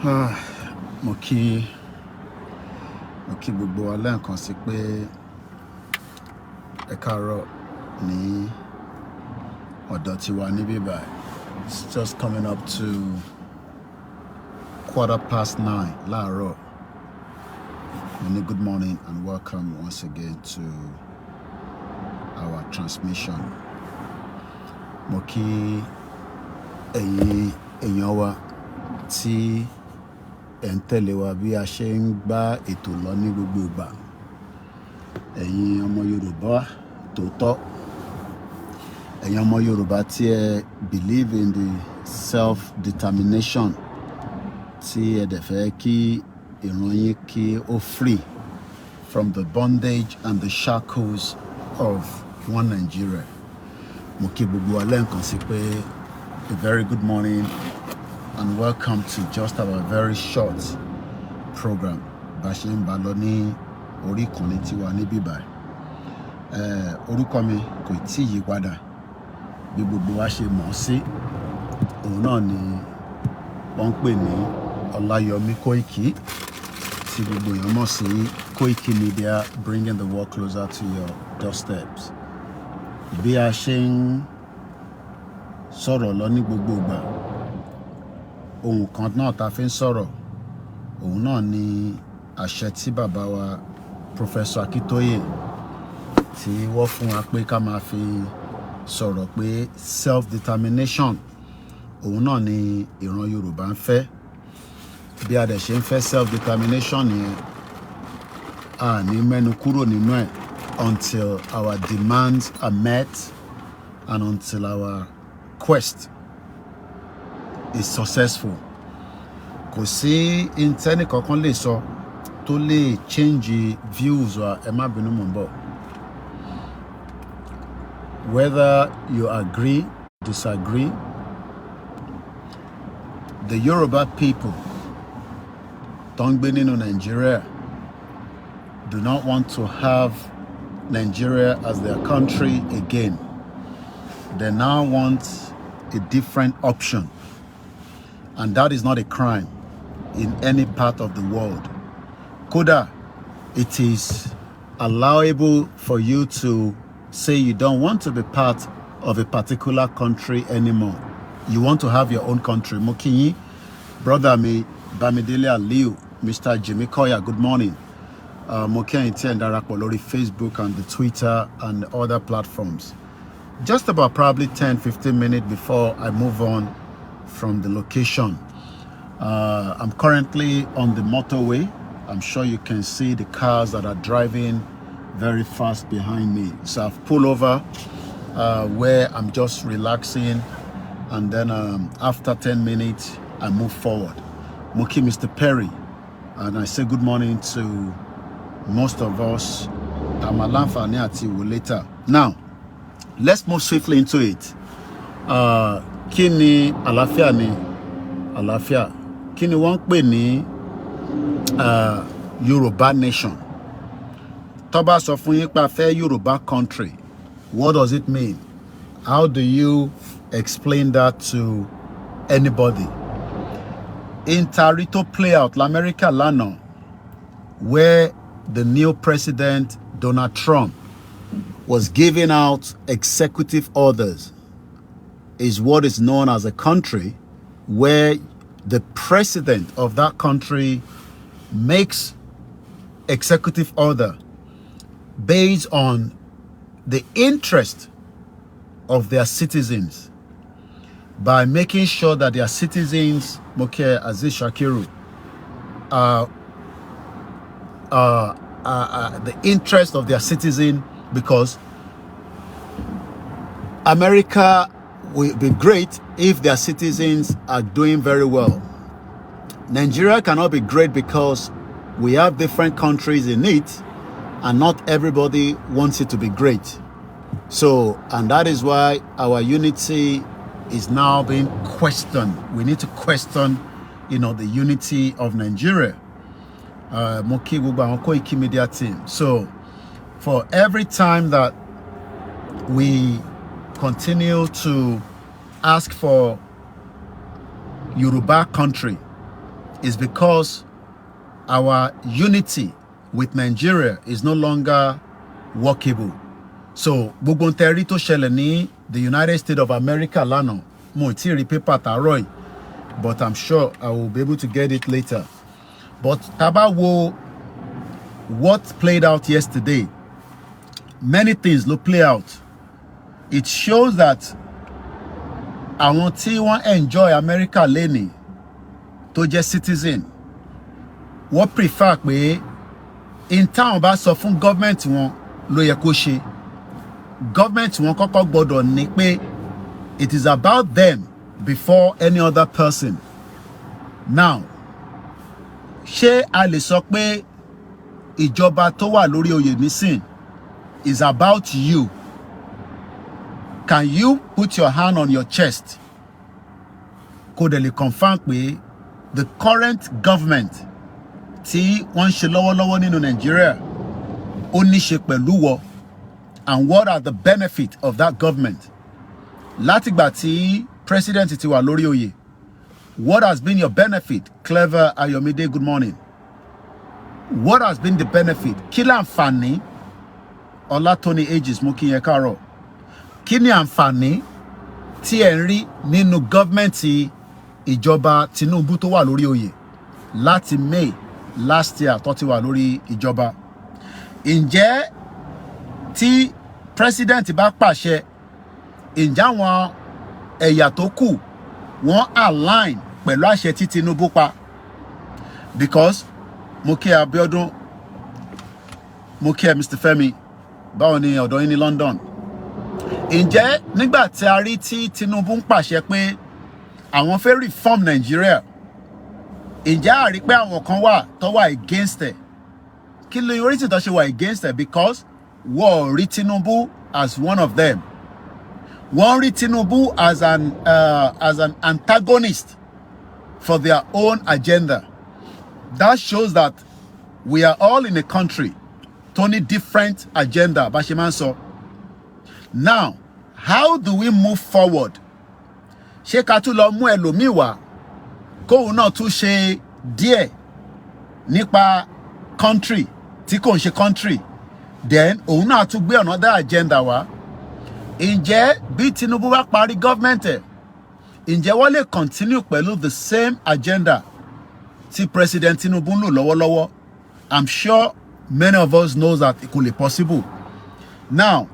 Mo kí gbogbo wa lẹ́ẹ̀kan sí pé ẹ káàárọ̀ ní ọ̀dọ̀ tiwa níbí báyìí. It's just coming up to 9:15 láàárọ̀. Good morning and welcome once again to our transmission. Mo kí ẹ̀yin èèyàn wa tí ẹ̀ ń tẹ̀lé wa bí a ṣe ń gbá ètò lọ ní gbogbo ìgbà. Ẹ̀yin ọmọ Yorùbá tòótọ́, ẹ̀yin ọmọ Yorùbá tí ẹ believe in the self-determination, tí ẹ dẹ̀ fẹ́ kí ìran yín kí ó free from the bondage and the shackles of one Nigeria. Mo kí gbogbo wa lẹ́ẹ̀kan sí pé a very good morning and welcome to just our very short program. Bá ṣe ń bá lọ ní orí ìkànnì tiwa níbí báyìí. Orúkọ mi kò tí ì yí padà. Bí gbogbo wa ṣe mọ̀ sí, òun náà ni wọ́n ń pè ní OLAYOMI KOIKI, tí gbogbo èèyàn mọ̀ sí Koikimedia, bringing the world closer to your doorsteps. Bí a ṣe ń sọ̀rọ̀ lọ ní gbogbo ìgbà, ohun kan náà ta fi ń sọ̀rọ̀, òun náà ni àṣẹ tí bàbá wa Professor Akitoye tí wọ́n fún wa pé ká máa fi sọ̀rọ̀ pé self-determination, òun náà ni ìran Yorùbá ń fẹ́. Bí a dẹ̀ ṣe ń fẹ́ self-determination yẹn, a ní mẹ́nu kúrò nínú ẹ̀ until our demands are met and until our quest is successful. Kò sí intẹ́nì kankan lè sọ tó lè change views wa. Ẹ má bínú, mò ń bọ̀. Whether you agree, disagree, the Yoruba people tó ń gbé nínú Nigeria do not want to have Nigeria as their country again. They now want a different option. And that is not a crime in any part of the world. Kódà, it is allowable for you to say you don't want to be part of a particular country anymore. You want to have your own country. Mo kí yín, brother mi, Bamidele Aliu, Mr. Jimmy Koya, good morning. Mo kí ẹ̀yin tí ẹ̀ ń darapọ̀ lórí Facebook and the Twitter and other platforms. Just about probably 10-15 minutes before I move on from the location. I'm currently on the motorway. I'm sure you can see the cars that are driving very fast behind me. So I've pulled over where I'm just relaxing, and then after 10 minutes, I move forward. Moki Mr. Perry, and I say good morning to most of us. Later. Now, let's move swiftly into it. Kí ni àlàáfíà ni àlàáfíà? Kí ni wọ́n ń pè ní Yoruba nation? Tó bá sọ fún yín pé a fẹ́ Yoruba country, what does it mean? How do you explain that to anybody? In Tarito play out l'America lánàá, where the new president Donald Trump was giving out executive orders, is what is known as a country where the president of that country makes executive order based on the interest of their citizens, by making sure that their citizens, Moke Aziz Shakiru, the interest of their citizen, because America will be great if their citizens are doing very well. Nigeria cannot be great because we have different countries in it, and not everybody wants it to be great. So, and that is why our unity is now being questioned. We need to question, the unity of Nigeria. Moki Koikimedia team. So, for every time that we continue to ask for Yoruba country, is because our unity with Nigeria is no longer workable. So gbogbo ntẹ̀rí tó ṣẹlẹ̀ ní the United States of America lánàá, mo ti rí paper tààrọ̀ yìí, but I'm sure I will be able to get it later. But tá bá wo what played out yesterday, many things ló play out. It shows that àwọn tí wọ́n enjoy America lẹ́ni tó jẹ́ citizen, wọ́n prefer pé in town bá sọ fún government wọn ló yẹ kó ṣe. Government wọn kọ́kọ́ gbọ́dọ̀ ní pé it is about them before any other person. Now, ṣé a lè sọ pé ìjọba tó wà lórí oyè nísìn is about you? Can you put your hand on your chest? Kó dẹ̀ lè confirm pé the current government tí wọ́n ń ṣe lọ́wọ́lọ́wọ́ nínú Nigeria ó ní ṣe pẹ̀lú wọ, and what are the benefits of that government? Látìgbà tí president ti wà lórí oyè, what has been your benefit? Clever Ayomide, good morning. What has been the benefit? Kí l'àǹfààní? Ọlátọ́ni Aegis, mo kí yín káàárọ̀. Kí ni àǹfààní tí ẹ ń rí nínú gọ́ọ̀mẹ̀ntì ìjọba Tinubu tó wà lórí oyè láti May last year tó ti wà lórí ìjọba? Ǹjẹ́ tí president bá pàṣẹ, ǹjẹ́ àwọn ẹ̀yà tó kù wọ́n align pẹ̀lú àṣẹ tí Tinubu pa? Because mo kí Abiodun, mo kí Mr. Femi, báwo ni ọ̀dọ̀ yín ní London? Ǹjẹ́ nígbà tí a rí tí Tinubu ń pàṣẹ pé àwọn fẹ́ reform Nigeria, ǹjẹ́ a rí pé àwọn kan wà tó wà against it? Kí ló yọrí tí tó ṣe wà against it? Because wọ́n rí Tinubu as one of them. Wọ́n rí Tinubu as an antagonist for their own agenda. That shows that we are all in a country tó ní different agenda, bá ṣe máa ń sọ. Now, how do we move forward? Ṣé ká tún lọ mú ẹlòmíì wá kóun náà tún ṣe díẹ̀ nípa country tí kò ń ṣe country, then òun náà tún gbé another agenda wá? Ǹjẹ́ bí Tinubu bá parí government ẹ̀, ǹjẹ́ wọ́n lè continue pẹ̀lú the same agenda tí President Tinubu ń lò lọ́wọ́lọ́wọ́? I'm sure many of us know that it could be possible. Now,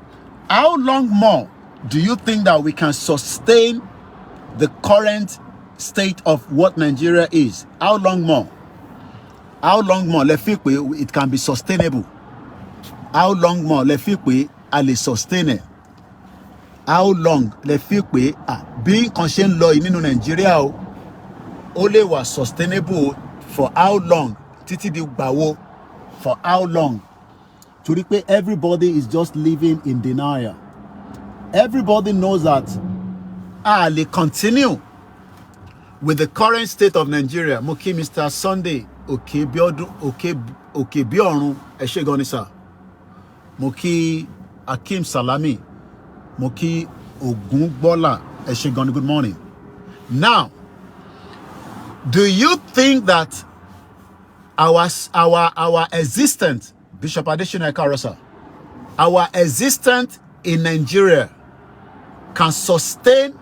how long more do you think that we can sustain the current state of what Nigeria is? How long more? How long more le fi pé it can be sustainable? How long more le fi pé a lè sustain it? How long le fi pé bí nǹkan ṣe ń lọ nínú Nigeria ó lè wà sustainable for how long? Títí di gbà wo? For how long? Torí pé everybody is just living in denial. Everybody knows that lè continue with the current state of Nigeria. Mo kí Mr. Sunday Okebiorun, ẹ ṣé gan ni sir. Mo kí Akim Salami, mo kí Ogunbola, ẹ ṣé gan ni, good morning. Now, do you think that our existence, Bishop Adesina Ekarosa, our existence in Nigeria can sustain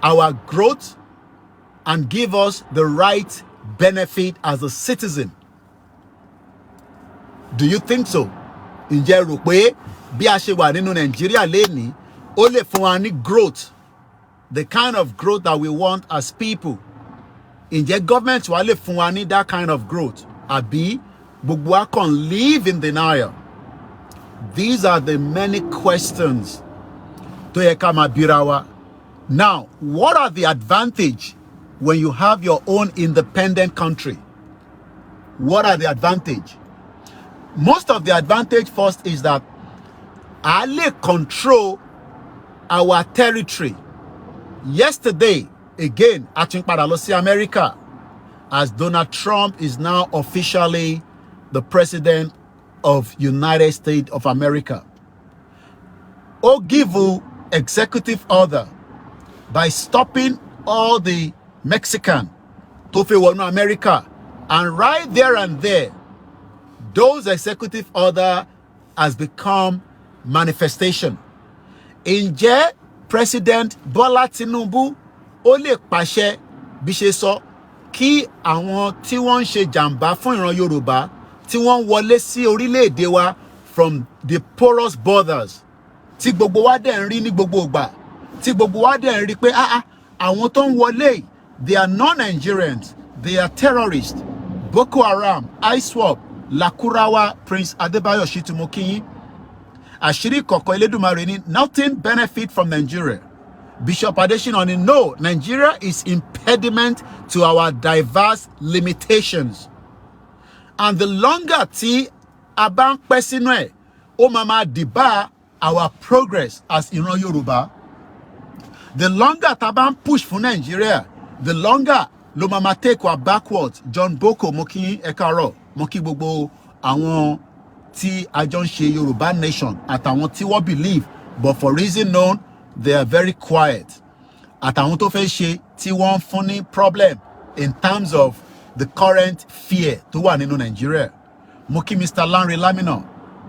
our growth and give us the right benefit as a citizen? Do you think so? Ǹjẹ́ rò pé bí a ṣe wà nínú Nigeria lẹ́ni ó lè fún wa ní growth, the kind of growth that we want as people? Ǹjẹ́ government wa lè fún wa ní that kind of growth? Àbí gbogbo wa kàn live in denial? These are the many questions tó yẹ ká máa bira wa. Now, what are the advantage when you have your own independent country? What are the advantage? Most of the advantage first is that I control our territory. Yesterday, again, I think padà America, as Donald Trump is now officially the president of United States of America. Ó give you executive order by stopping all the Mexican tó fẹ́ wọnú America And right there and there, those executive order has become manifestation. Ǹjẹ́ President Bola Tinubu ó lè pàṣẹ bí ṣe sọ kí àwọn tí wọ́n ń ṣe jàǹbá fún ìran Yorùbá tí wọ́n wọlé sí orílẹ̀-èdè wa from the porous borders tí gbogbo wa dẹ̀ ń rí ní gbogbo ìgbà tí gbogbo wa dẹ̀ ń rí pé àwọn tó ń wọlé they are non-Nigerians, they are terrorists, Boko Haram, ISWAP, Lakurawa, Prince Adebayo Shitumokinyi, Àṣírí Kọ̀kọ̀ Elédùmarè ní nothing benefit from Nigeria. Bishop Adesina, no, Nigeria is impediment to our diverse limitations. And the longer tí a bá ń pẹ́ sínú ẹ̀, ó máa máa dìbà our progress as ìran Yorùbá. The longer tá a bá ń push fún Nigeria, the longer ló máa máa take wa backwards. John Boko, mo kí ẹ káàárọ̀, mo kí gbogbo àwọn tí a jọ ń ṣe Yorùbá nation àtàwọn tí wọ́n believe but for reason known they are very quiet. Àtàwọn tó fẹ́ ṣe tí wọ́n fún ní problem in terms of the current fear tó wà nínú Nigeria. Mo kí Mr. Lanre Lamina,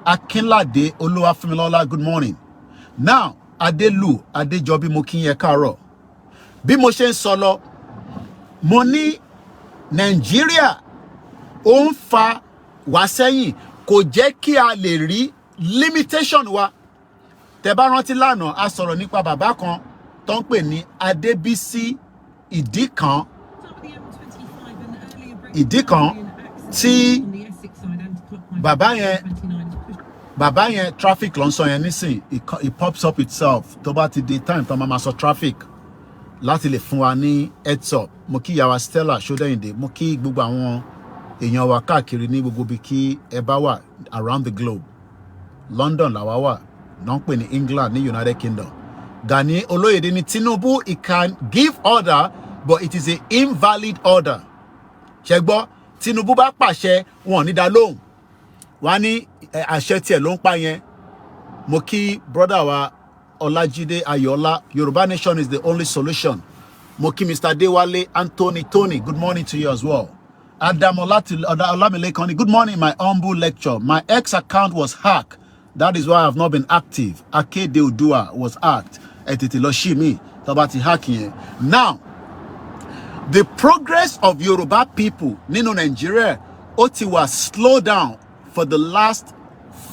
Akinlade Olúwafúnmilọ́lá, good morning. Now, Adelu Adejobi, mo kí ẹ káàárọ̀. Bí mo ṣe ń sọ lọ, mo ní Nigeria ó ń fa wá sẹ́yìn, kò jẹ́ kí a lè rí limitation wa. Tẹ́ bá rántí lánàá a sọ̀rọ̀ nípa bàbá kan tó ń pè ní Adébísí Ìdíkan tí bàbá yẹn traffic ló ń sọ yẹn nísìn, it pops up itself tó bá ti di time tó máa sọ traffic láti lè fún wa ní heads up. Mo kí ìyàwó Stella Ṣódẹ́yìndé, mo kí gbogbo àwọn èèyàn wa káàkiri ní gbogbo bí kí ẹ bá wà around the globe. London làwa wà, náà ń pè ní England ní United Kingdom. Gani Olóyèdè ní Tinubu, it can give order but it is an invalid order. Ṣé gbọ́, Tinubu bá pàṣẹ wọn ní dá lóhùn, wọ́n ní àṣẹ tiẹ̀ ló ń pa yẹn. Mo kí brother wa Ọlájídé Ayọ̀ọ́lá, Yoruba nation is the only solution. Mo kí Mr. Dewale Anthony Tony, good morning to you as well. Adamola Olamilekan, good morning, my humble lecture. My ex account was hacked. That is why I have not been active. Akede Odua was hacked. Etiti Loshimi, tabati hacking. Now, the progress of Yoruba people, nínú Nigeria, ó ti wà slow down for the last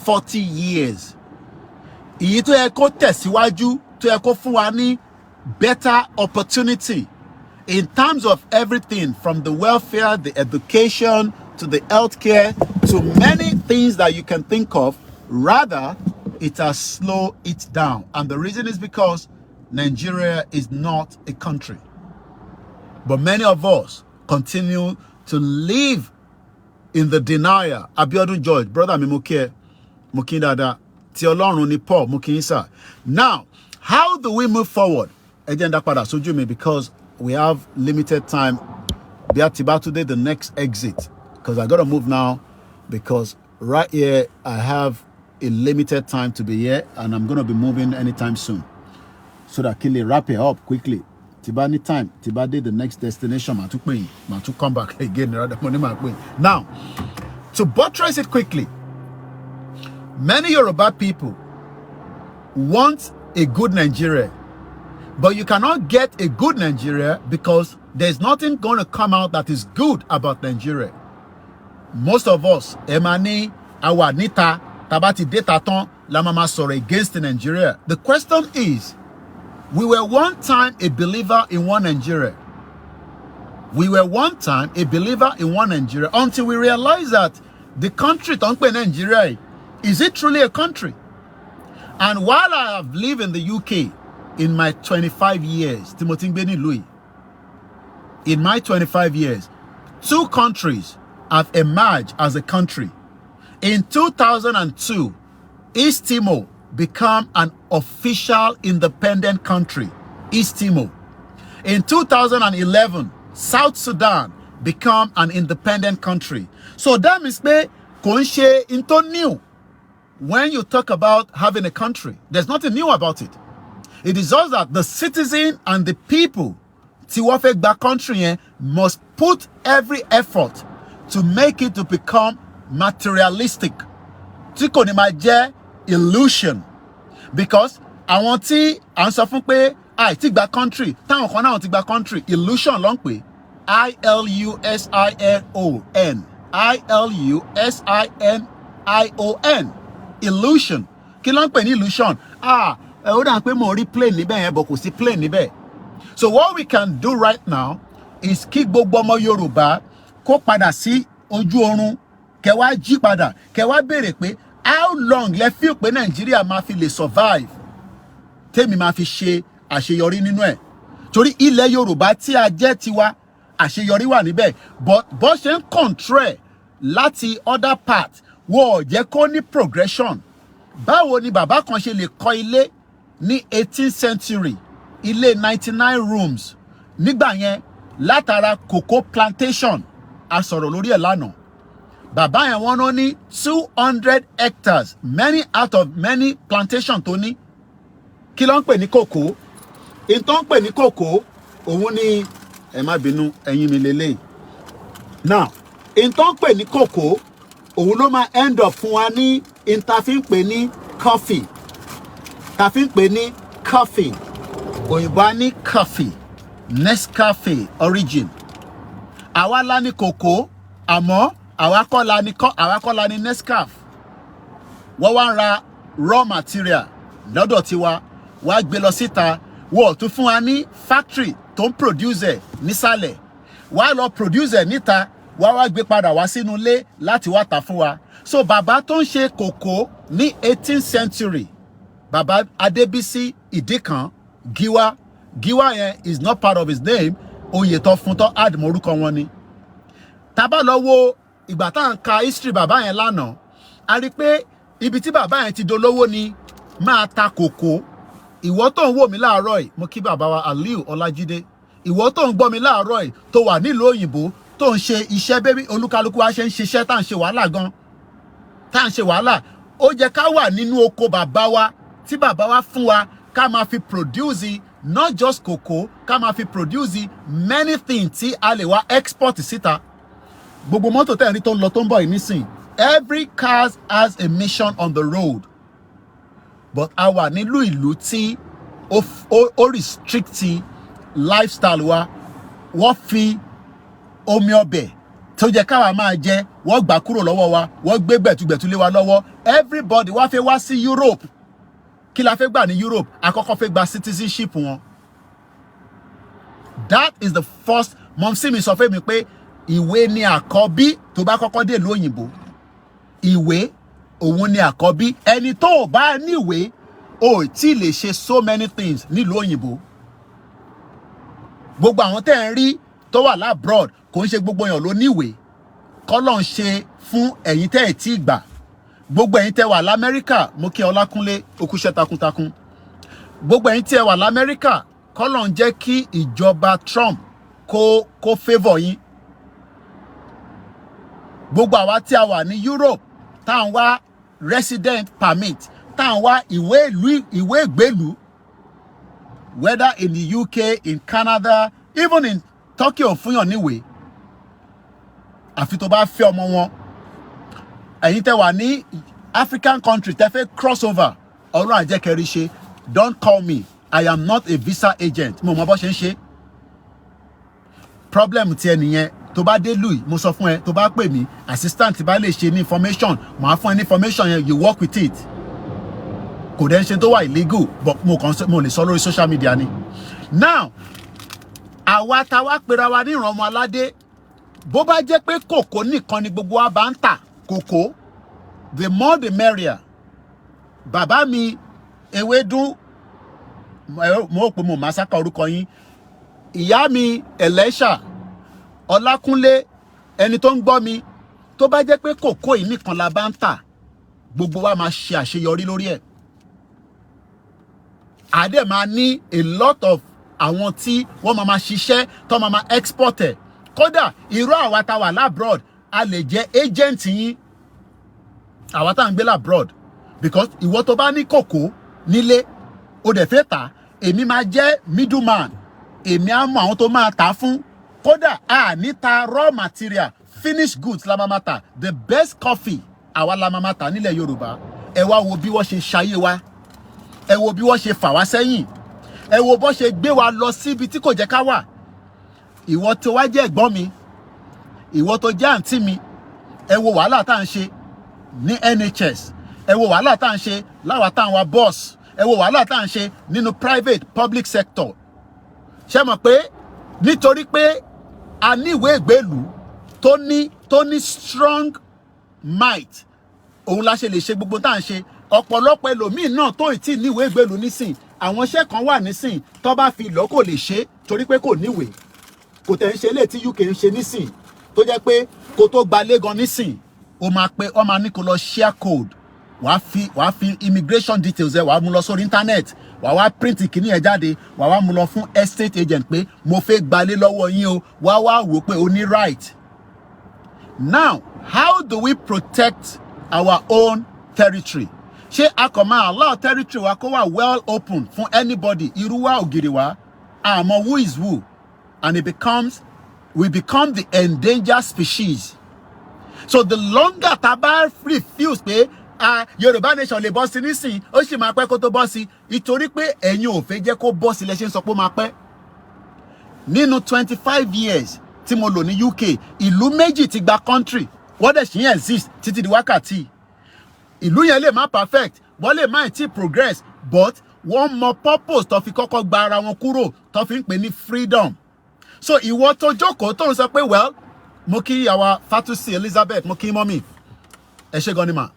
40 years. Èyí tó yẹ kó tẹ̀síwájú, tó yẹ kó fún wa ní better opportunity in terms of everything from the welfare, the education, to the healthcare, to many things that you can think of. Rather, it has slowed it down. And the reason is because Nigeria is not a country. But many of us continue to live in the denial. Abiodun George, brother mi mo kí ẹ, mo kí dada, ti Ọlọ́run ni Paul, mo kí sir. Now, how do we move forward? Agenda pada sojú mi because we have limited time. Be at today the next exit because I got to move now because right here I have a limited time to be here and I'm going to be moving anytime soon. So that can wrap it up quickly. Tiba any time, Tiba did the next destination, ma to come back again. Now, to buttress it quickly, many Yoruba people want a good Nigeria, but you cannot get a good Nigeria because there's nothing going to come out that is good about Nigeria. Most of us, Emani, our Nita, Tabati Detaton, La Mama Sore against Nigeria. The question is, we were one time a believer in one Nigeria. We were one time a believer in one Nigeria until we realized that the country, Nigeria, is it truly a country? And while I have lived in the UK in my 25 years, Timothy Beni Louis, in my 25 years, 2 countries have emerged as a country. In 2002, East Timor became an official independent country, East Timor. In 2011, South Sudan became an independent country. So that means konse into new. When you talk about having a country, there's nothing new about it. It is just that the citizen and the people tí wọ́n fẹ́ gba country must put every effort to make it to become materialistic. Tí kò ní máa jẹ́ illusion. Because àwọn tí à ń sọ fún pé ti gba country, táwọn kan náà ti gba country, illusion ló ń pè. ILUSINON. ILUSINION. Illusion. Kí ló ń pè ní illusion? Ó dà pé mo rí plane níbẹ̀ yẹn, but kò sí plane níbẹ̀. So what we can do right now is kí gbogbo ọmọ Yorùbá kó padà sí ojú oorun, kẹ́ wá jí padà, kẹ́ wá béèrè pé how long lẹ feel pé Nàìjíríà máa fi lè survive tèmi máa fi ṣe àṣeyọrí nínú ẹ̀. Torí ilẹ̀ Yorùbá tí a jẹ́ tiwa, àṣeyọrí wà níbẹ̀, but bó ṣe ń control láti other part wọ́n ò jẹ́ kó ní progression. Báwo ni bàbá kan ṣe lè kọ́ ilé ní 18th century, ilé 99 rooms nígbà yẹn látara cocoa plantation? A sọ̀rọ̀ lórí ẹ̀ lánàá. Bàbá yẹn wọ́n ná ní 200 hectares, many out of many plantation tó ní. Kí ló ń pè ní cocoa? In tó ń pè ní cocoa, òun ni ẹ má bínú ẹ̀yin mi lélẹ́yìí. Now, in tó ń pè ní cocoa, òun ló máa end up fún wa ní in ta fi ń pè ní coffee. Ta fi ń pè ní coffee. Òyìnbó á ní coffee, Nescafe origin. Àwa la ní cocoa, àmọ́ àwa kọ́ la ní Nescafe. Wọ́n wá ń ra raw material lọ́dọ̀ tiwa, wá gbé lọ síta, wọ́n tún fún wa ní factory tó ń produce nísàlẹ̀. Wá lọ produce níta, wá gbé padà wá sínú ilé láti wá tà fún wa. So bàbá tó ń ṣe cocoa ní 18th century, bàbá Adébísí Ìdíkan, Giwa yẹn is not part of his name, oyè tó fún tó add morúkọ wọn ni. Tá bá lọ wo ìgbà tá ń ka history bàbá yẹn lánàá, a rí pé ibi tí bàbá yẹn ti dolówó ni máa ta cocoa. Ìwọ tó ń wò mí láàárọ̀ yìí, mo kí bàbá wa Aliu Ọlájídé. Ìwọ tó ń gbọ́ mi láàárọ̀ yìí, tó wà nílùú òyìnbó, tó ń ṣe iṣẹ́ bébí olúkálukú wa ṣe ń ṣiṣẹ́ tá ń ṣe wàhálà gan. Tá ń ṣe wàhálà. Ó jẹ́ ká wà nínú oko bàbá wa tí bàbá wa fún wa ká máa fi produce not just cocoa, ká máa fi produce many things tí a lè wá export síta. Gbogbo mọ́tò tẹ́ ẹ̀ rí tó ń lọ tó ń bọ̀ yìí nísìn. Every car has a mission on the road. But a wà nílùú ìlú tí ó restrict lifestyle wa. Wọ́n fi omi ọbẹ̀ tó jẹ́ káwa máa jẹ, wọ́n gbà kúrò lọ́wọ́ wa, wọ́n gbé gbẹ̀tugbẹ̀tu lé wa lọ́wọ́. Everybody wá fẹ́ wá sí Europe. Kí la fẹ́ gbà ní Europe? Àkọ́kọ́ fẹ́ gba citizenship wọn. That is the first. Mọ̀mísí mi sọ fún mi pé ìwé ni àkọ́bí tó bá kọ́kọ́ dé ìlú òyìnbó. Ìwé òun ni àkọ́bí. Ẹni tó ò bá níwèé ò tí lè ṣe so many things nílùú òyìnbó. Gbogbo àwọn tẹ́ ń rí tó wà labroad kò ń ṣe gbogbo èèyàn ló níwèé. Kọ́lọ́n ṣe fún ẹ̀yin tẹ́ ẹ̀ tí gbà. Gbogbo ẹ̀yin tẹ́ wà l'Amẹ́ríkà, mo kí Ọlákúnlé okúṣẹ́ takuntakun. Gbogbo ẹ̀yin tẹ́ wà l'Amẹ́ríkà, kọ́lọ́n jẹ́ kí ìjọba Trump kó favor yín. Gbogbo àwa tí a wà ní Europe, tá ń wá resident permit, tá ń wá ìwé ìgbélú, whether in the UK, in Canada, even in Turkey ò fún yàn níwèé. Àfi tó bá fẹ́ ọmọ wọn. Ẹ̀yin tẹ́ wà ní African country tẹ́ fẹ́ crossover, Ọlọ́run á jẹ́ kẹ́ rí ṣe. Don't call me. I am not a visa agent. Mo mọ bó ṣe ń ṣe. Problem ti ẹ nìyẹn. Tó bá dé lùi, mo sọ fún ẹ, tó bá pè mí, assistant bá lè ṣe ní information, màá fún ẹ ní information yẹn, you work with it. Kò dẹ́ ṣe tó wà illegal, but mo lè sọ lórí social media ni. Now, àwa tá wá pera wa ní ìran ọmọ aládé, bó bá jẹ́ pé kòkó nìkan ni gbogbo wa bá ń tà, kòkó, the more the merrier. Bàbá mi Ewédú, mo pè mo masaka orúkọ yín. Ìyá mi Ẹlẹ́ṣà, Ọlákúnlé, ẹni tó ń gbọ́ mi, tó bá jẹ́ pé kòkó yìí nìkan la bá ń tà, gbogbo wa máa ṣe àṣeyọrí lórí ẹ̀. Àdé máa ní a lot of àwọn tí wọ́n máa ṣiṣẹ́ tó máa export ẹ̀. Kódà irú àwa tá wà labroad, a lè jẹ́ agent yín. Àwa tá ń gbé labroad, because ìwọ tó bá ní kòkó nílé, ó dẹ̀ fẹ́ tà, èmi máa jẹ́ middleman. Èmi á mọ àwọn tó máa tà fún. Kódà a ní ta raw material finished goods la máa ma tà, the best coffee àwa la máa ma tà nílẹ̀ Yorùbá. Ẹ wá wo bí wọ́n ṣe ṣayé wa, ẹ wo bí wọ́n ṣe fà wá sẹ́yìn, ẹ wo bó ṣe gbé wa lọ síbi tí kò jẹ́ ká wà. Ìwọ tó wá jẹ́ ẹ̀gbọ́n mi, ìwọ tó jẹ́ àǹtí mi, ẹ wo wàhálà tá à ń ṣe ní NHS, ẹ wo wàhálà tá à ń ṣe láwa tá à ń wa bus, ẹ wo wàhálà tá à ń ṣe nínú private public sector. Ṣé mọ̀ pé nítorí pé a ní ìwé ìgbélú tó ní strong might, òun la ṣe lè ṣe gbogbo tá à ń ṣe. Ọ̀pọ̀lọpọ̀ ẹlòmíì náà tó ì tí ní ìwé ìgbélú nísìn, àwọn iṣẹ́ kan wà nísìn tó bá fi lọ kò lè ṣe torí pé kò níwèé. Kò tẹ̀ ń ṣe lè tí UK ń ṣe nísìn tó jẹ́ pé kó tó gba Lagos nísìn ó máa ní kó lọ share code, wàá fi immigration details ẹ wàá mú lọ sórí internet, wàá wá print kìíní ẹ jáde, wàá wá mú lọ fún estate agent pé mo fẹ́ gbalé lọ́wọ́ yín o, wàá wá wò pé o ní right. Now, how do we protect our own territory? Ṣé a kàn máa allow territory wa kó wà well open fún anybody, irú wa ògiri wa, àmọ́ who is who, and we become the endangered species. So the longer tá bá refuse pé Yorùbá nation lè bọ́ sí nísìn, ó sì máa pẹ́ kó tó bọ́ sí, ìtorí pé ẹ̀yin ò fẹ́ jẹ́ kó bọ́ sí lẹ ṣe ń sọ pé ó máa pẹ́. Nínú 25 years tí mo lò ní UK, ìlú méjì ti gba country, wọ́n dẹ̀ ṣì ń exist títí di wákàtí. Ìlú yẹn lè má perfect, wọ́n lè má ti progress, but wọ́n mọ purpose tó fi kọ́kọ́ gba ara wọn kúrò, tó fi ń pè ní freedom. So ìwọ tó jókòó tó ń sọ pé well, mo kí àwa Fatusi Elizabeth, mo kí mọ́mì, ẹ ṣé gan ni mà.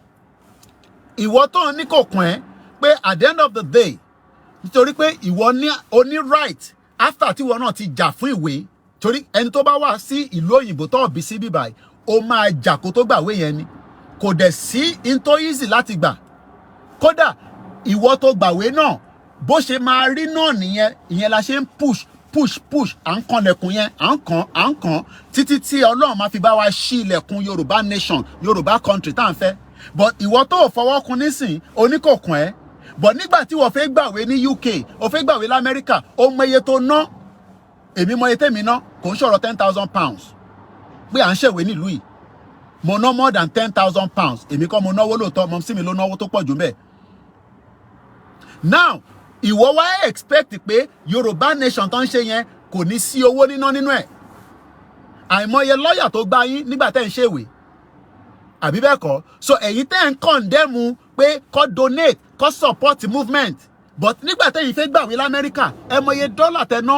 Ìwọ tó ní kò kún ẹ pé at the end of the day, nítorí pé ìwọ ní right after tí ìwọ náà ti jà fún ìwé, torí ẹni tó bá wá sí ìlú òyìnbó tó bí sí bíbáyìí, ó máa jà kó tó gbàwé yẹn ni. Kò dẹ̀ sí into easy láti gbà. Kódà ìwọ tó gbàwé náà bó ṣe máa rí náà nìyẹn, ìyẹn la ṣe ń push à ń kanlẹ̀kùn yẹn, à ń kàn títí tí Ọlọ́run máa fi bá wa ṣí ilẹ̀kùn Yorùbá nation, Yorùbá country tá à ń fẹ́. But ìwọ tó fọwọ́ kun nísìn oníkòkùn ẹ, but nígbà tí wọ́n fẹ́ gbàwé ní UK, ó fẹ́ gbàwé l'Amẹ́ríkà, ó mọ iye tó ná, èmi mọ iye tèmi ná, kò ń ṣọ̀rọ̀ £10,000 pé à ń ṣèwé nílùú yìí. Mo ná more than £10,000, èmi kọ́ mo náwó lóòótọ́, mọ̀ sí mi ló náwó tó pọ̀ jù bẹ́ẹ̀. Now ìwọ wá expect pé Yorùbá nation tó ń ṣe yẹn kò ní sí owó níná nínú ẹ̀. Àìmọye lọ́yà tó gbá yín nígbà tẹ́ ń ṣèwé, àbí bẹ́ẹ̀ kọ́? So ẹ̀yin tẹ́ ń condemn pé kó donate, kó support movement, but nígbà tẹ́yin fẹ́ gbàwé l'Amẹ́ríkà, ẹ mọye dọ́là tẹ́ ná.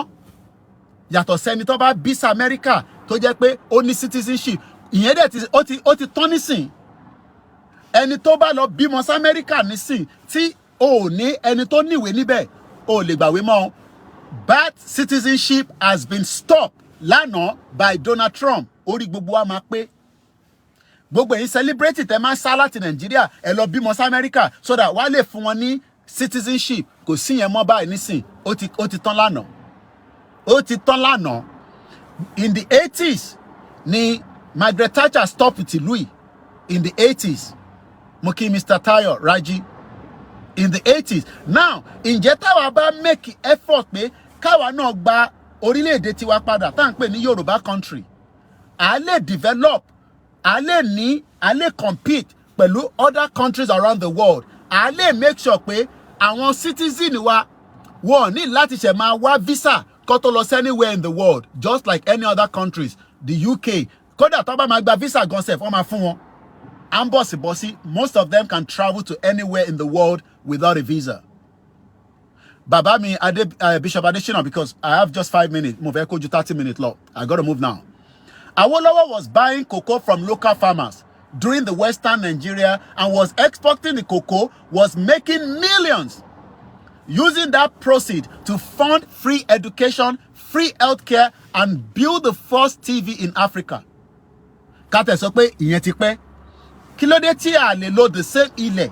Yàtọ̀ sẹ́ni tó bá bí sí Amẹ́ríkà tó jẹ́ pé ó ní citizenship, ìyẹn dẹ̀ ó ti tán nísìn. Ẹni tó bá lọ bímọ sí Amẹ́ríkà nísìn tí o ní ẹni tó níwèé níbẹ̀, o lè gbàwé mọ́. Birth citizenship has been stopped lánàá by Donald Trump. Orí gbogbo wa máa pé. Gbogbo ẹ̀yin celebrity tẹ́ máa sá láti Nàìjíríà, ẹ lọ bímọ sí Amẹ́ríkà so that wá lè fún wọn ní citizenship. Kò sí yẹn mọ́ báyìí nísìn, ó ti tán lánàá. Ó ti tán lánàá. In the 80s ni Margaret Thatcher stop ìlú yìí. In the 80s, mo kí Mr. Tayo Raji. In the 80s. Now, ǹjẹ́ táwa bá make effort pé káwa náà gba orílẹ̀-èdè tiwa padà tá à ń pè ní Yorùbá country, a lè develop, a lè compete pẹ̀lú other countries around the world, a lè make sure pé àwọn citizen wa wọ́n ní láti ṣe máa wá visa kó tó lọ anywhere in the world, just like any other countries. The UK, kódà tó bá máa gba visa gan sef, wọ́n máa fún wọn. Bossy, most of them can travel to anywhere in the world without a visa. Baba mi Bishop Adesina, because I have just 5 minutes. Move 30 minutes long. I got to move now. Awolowo was buying cocoa from local farmers during the Western Nigeria and was exporting the cocoa, was making millions, using that proceed to fund free education, free healthcare, and build the first TV in Africa. Kate sọ pé ìyẹn ti pẹ́. Kí ló dé tí a lè lo the same ilẹ̀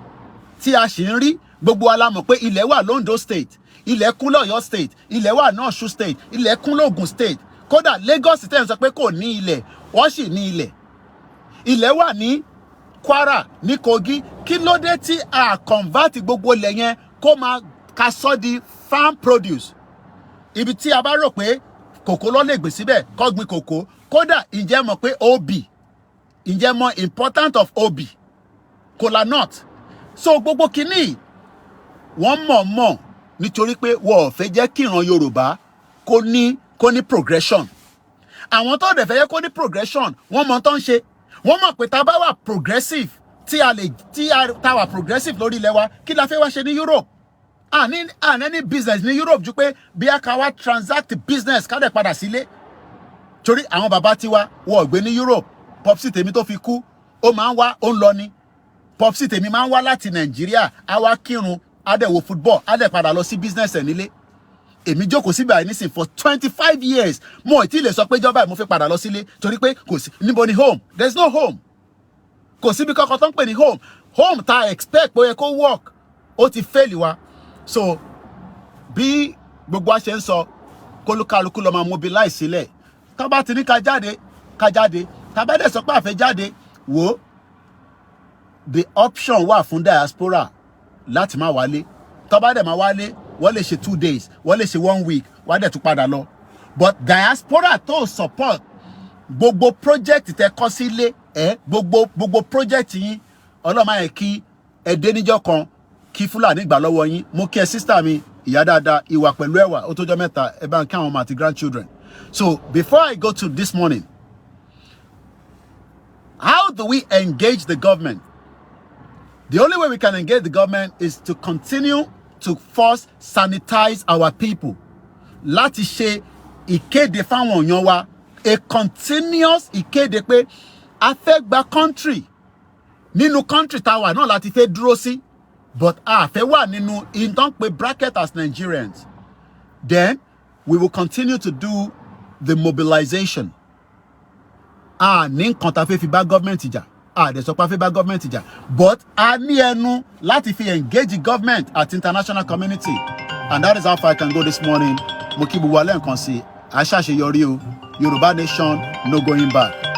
tí a ṣì ń rí? Gbogbo wa la mọ̀ pé ilẹ̀ wà l'Ondo state, ilẹ̀ kún l'Ọ̀yọ́ state, ilẹ̀ wà ní Ọ̀ṣun state, ilẹ̀ kún l'Ògùn state. Kódà Lagos tẹ́ ń sọ pé kò ní ilẹ̀, wọ́n sì ní ilẹ̀. Ilẹ̀ wà ní Kwara, ní Kogi. Kí ló dé tí a convert gbogbo ilẹ̀ yẹn kó máa ka sọ di farm produce? Ibi tí a bá rò pé kòkó ló lè gbé síbẹ̀ kó gbin kòkó. Kódà ǹjẹ́ mọ̀ pé obì ǹjẹ́ more important of Obi kola not. So gbogbo kìíní wọ́n mọ̀ nítorí pé wọ́n ò fẹ́ jẹ́ kí ìran Yorùbá kó ní progression. Àwọn tó dẹ̀ fẹ́ yẹ kó ní progression wọ́n mọ̀ tó ń ṣe. Wọ́n mọ̀ pé tá bá wà progressive tá wà progressive lórí ilẹ̀ wa kí la fẹ́ wá ṣe ní Europe. Any business ní Europe ju pé bí a ká wá transact business ká dẹ̀ padà sílé. Torí àwọn bàbá tiwa wọ́n gbé ní Europe. Popsi tèmi tó fi kú ó máa ń wá ó ń lọ ni. Popsi tèmi máa ń wá láti Nàìjíríà á wá kírun á dẹ̀ wo football á dẹ̀ padà lọ sí business ẹ̀ nílé. Èmi jókòó síbi àìnísìn for 25 years mo ì tí lè sọ pé jọba mo fẹ́ padà lọ sílé torí pé kò sí níbo ni home. There's no home. Kò síbi kankan tó ń pè ní home. Home tá expect pé ó yẹ kó work ó ti fail wa. So bí gbogbo a ṣe ń sọ kólúkálukú lọ máa mobilize sílẹ̀. Tá bá ti ní ká jáde tá bá dẹ̀ sọ pé a fẹ́ jáde wò the option wà fún diaspora láti má wálé. Tá bá dẹ̀ má wálé wọ́n lè ṣe 2 days wọ́n lè ṣe 1 week wọ́n á dẹ̀ tún padà lọ. But diaspora tó support gbogbo project tẹ́ kọ́ sílé gbogbo project yín ọlọ́mọ yẹn kí ẹ̀dẹ́ níjọ́ kan kí Fúlàní gbà lọ́wọ́ yín. Mo kí ẹ sister mi ìyá dáadáa ìwà pẹ̀lú ẹwà ó tó jọ́ mẹ́ta ẹ bá ń kí àwọn ọmọ àti grandchildren. So before I go to this morning, how do we engage the government? The only way we can engage the government is to continue to first sanitize our people. Láti ṣe ìkéde fáwọn èèyàn wa, a continuous ìkéde pé a fẹ́ gba country. Nínú country tá wà náà láti fẹ́ dúró sí, but a fẹ́ wà nínú ìtàn pé bracket as Nigerians. Then we will continue to do the mobilization. Ní nǹkan tá fẹ́ fi bá government jà. Dẹ̀ sọ pé a fẹ́ bá government jà. But a ní ẹnu láti fi engage the government at international community. And that is how far I can go this morning. Mo kí gbogbo wa lẹ́ẹ̀kan sí. A ṣàṣeyọrí o. Yoruba nation, no going back.